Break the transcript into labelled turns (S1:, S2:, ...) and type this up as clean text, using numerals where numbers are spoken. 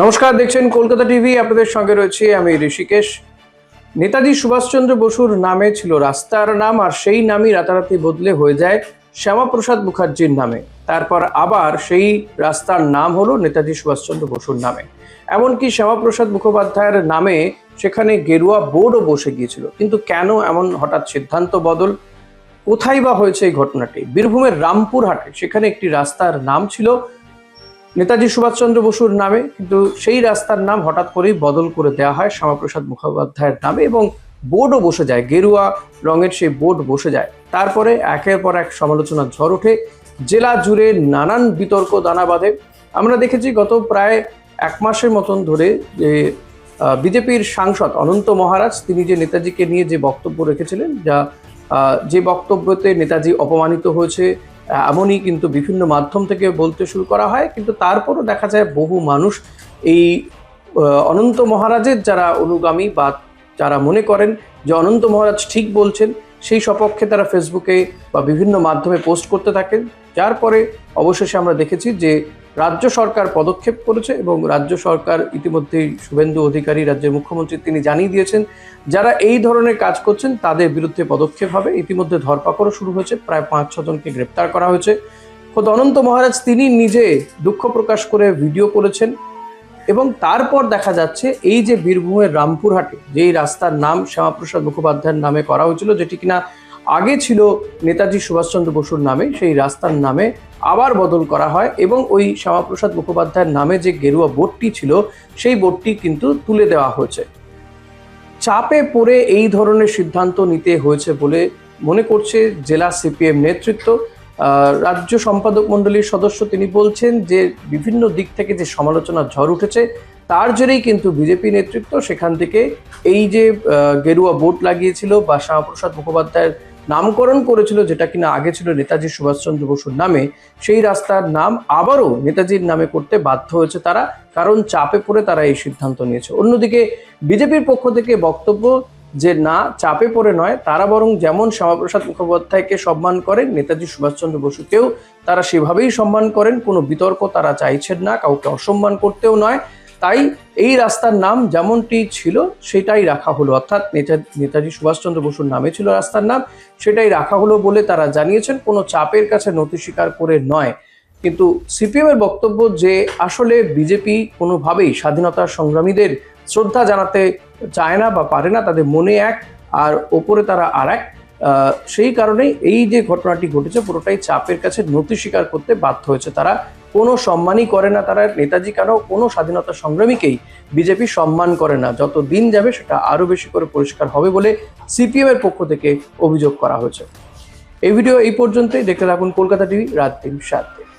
S1: নমস্কার, দেখছেন কলকাতা টিভি। আপনাদের সঙ্গে রয়েছে আমি ঋষিকেশ। নেতাজি সুভাষচন্দ্র বসুর নামে ছিল রাস্তার নাম, আর সেই নামই রাতারাতি বদলে হয়ে যায় শ্যামাপ্রসাদ মুখার্জির নামে। তারপর আবার সেই রাস্তার নাম হলো নেতাজি সুভাষচন্দ্র বসুর নামে। এমনকি শ্যামাপ্রসাদ মুখোপাধ্যায়ের নামে সেখানে গেরুয়া বোর্ডও বসে গিয়েছিল। কিন্তু কেন এমন হঠাৎ সিদ্ধান্ত বদল? কোথায় বা হয়েছে এই ঘটনাটি? বীরভূমের রামপুরহাটে সেখানে একটি রাস্তার নাম ছিল নেতাজি সুভাষচন্দ্র বসুর নামে, কিন্তু সেই রাস্তার নাম হঠাৎ করেই বদল করে দেওয়া হয় শ্যামাপ্রসাদ মুখোপাধ্যায়ের নামে, এবং বোর্ডও বসে যায়, গেরুয়া রঙের সেই বোর্ড বসে যায়। তারপরে একের পর এক সমালোচনার ঝড় ওঠে, জেলা জুড়ে নানান বিতর্ক দানা বাঁধে। আমরা দেখেছি গত প্রায় এক মাসের মতন ধরে যে বিজেপির সাংসদ অনন্ত মহারাজ, তিনি যে নেতাজিকে নিয়ে যে বক্তব্য রেখেছিলেন, যে বক্তব্যতে নেতাজি অপমানিত হয়েছে এমনই কিন্তু বিভিন্ন মাধ্যম থেকে বলতে শুরু করা হয়। কিন্তু তারপরও দেখা যায় বহু মানুষ এই অনন্ত মহারাজের যারা অনুগামী বা যারা মনে করেন যে অনন্ত মহারাজ ঠিক বলছেন, সেই সপক্ষে তারা ফেসবুকে বা বিভিন্ন মাধ্যমে পোস্ট করতে থাকেন। যার পরে অবশেষে আমরা দেখেছি যে রাজ্য সরকার পদক্ষেপ করেছে, এবং রাজ্য সরকার ইতিমধ্যেই শুভেন্দু অধিকারী, রাজ্যের মুখ্যমন্ত্রী, তিনি জানিয়ে দিয়েছেন যারা এই ধরনের কাজ করছেন তাদের বিরুদ্ধে পদক্ষেপ হবে। ইতিমধ্যে ধরপাকড়ও শুরু হয়েছে, প্রায় 5-6 জনকে গ্রেপ্তার করা হয়েছে। খোদ অনন্ত মহারাজ তিনি নিজে দুঃখ প্রকাশ করে ভিডিও করেছেন। এবং তারপর দেখা যাচ্ছে এই যে বীরভূমের রামপুরহাটে যেই রাস্তার নাম শ্যামাপ্রসাদ মুখোপাধ্যায়ের নামে করা হয়েছিল, যেটি কিনা আগে ছিল নেতাজি সুভাষচন্দ্র বসুর নামে, সেই রাস্তার নামে আবার বদল করা হয়, এবং ওই শ্যামাপ্রসাদ মুখোপাধ্যায়ের নামে যে গেরুয়া বোর্ডটি ছিল সেই বোর্ডটি কিন্তু তুলে দেওয়া হয়েছে। চাপে পড়ে এই ধরনের সিদ্ধান্ত নিতে হয়েছে বলে মনে করছে জেলা সিপিএম নেতৃত্ব। রাজ্য সম্পাদক মণ্ডলীর সদস্য তিনি বলছেন যে বিভিন্ন দিক থেকে যে সমালোচনার ঝড় উঠেছে, তার জেরেই কিন্তু বিজেপি নেতৃত্ব সেখান থেকে এই যে গেরুয়া বোর্ড লাগিয়েছিল বা শ্যামাপ্রসাদ মুখোপাধ্যায়ের নামকরণ করেছিল, যেটা কিনা আগে ছিল নেতাজি সুভাষচন্দ্র বসুর নামে, সেই রাস্তার নাম আবারও নেতাজির নামে করতে বাধ্য হয়েছে তারা, কারণ চাপে পড়ে তারা এই সিদ্ধান্ত নিয়েছে। অন্যদিকে বিজেপির পক্ষ থেকে বক্তব্য যে না, চাপে পড়ে নয়, তারা বরং যেমন শ্যামাপ্রসাদ মুখোপাধ্যায়কে সম্মান করেন, নেতাজি সুভাষচন্দ্র বসুকেও তারা সেভাবেই সম্মান করেন। কোনো বিতর্ক তারা চাইছেন না, কাউকে অসম্মান করতেও নয়। তাই এই রাস্তার নাম যেমনটি ছিল সেটাই রাখা হলো, অর্থাৎ নেতাজি সুভাষচন্দ্র বসুর নামে ছিল রাস্তার নাম, সেটাই রাখা হলো বলে তারা জানিয়েছেন, কোনো চাপের কাছে নতি স্বীকার করে নয়। কিন্তু সিপিএম এর বক্তব্য যে আসলে বিজেপি কোনোভাবেই স্বাধীনতা সংগ্রামীদের শ্রদ্ধা জানাতে চায় না বা পারে না, তাদের মনে এক আর ওপরে তারা আর এক। সেই কারণেই এই যে ঘটনাটি ঘটেছে পুরোটাই চাপের কাছে নতি স্বীকার করতে বাধ্য হয়েছে তারা। কোনো সম্মানই করে না তারা, নেতাজি কেন কোনো স্বাধীনতা সংগ্রামীকেই বিজেপি সম্মান করে না। যত দিন যাবে সেটা আরো বেশি করে পরিষ্কার হবে বলে সিপিএম এর পক্ষ থেকে অভিযোগ করা হয়েছে। এই ভিডিও এই পর্যন্তই। দেখতে থাকুন কলকাতা টিভি রাত 3-7।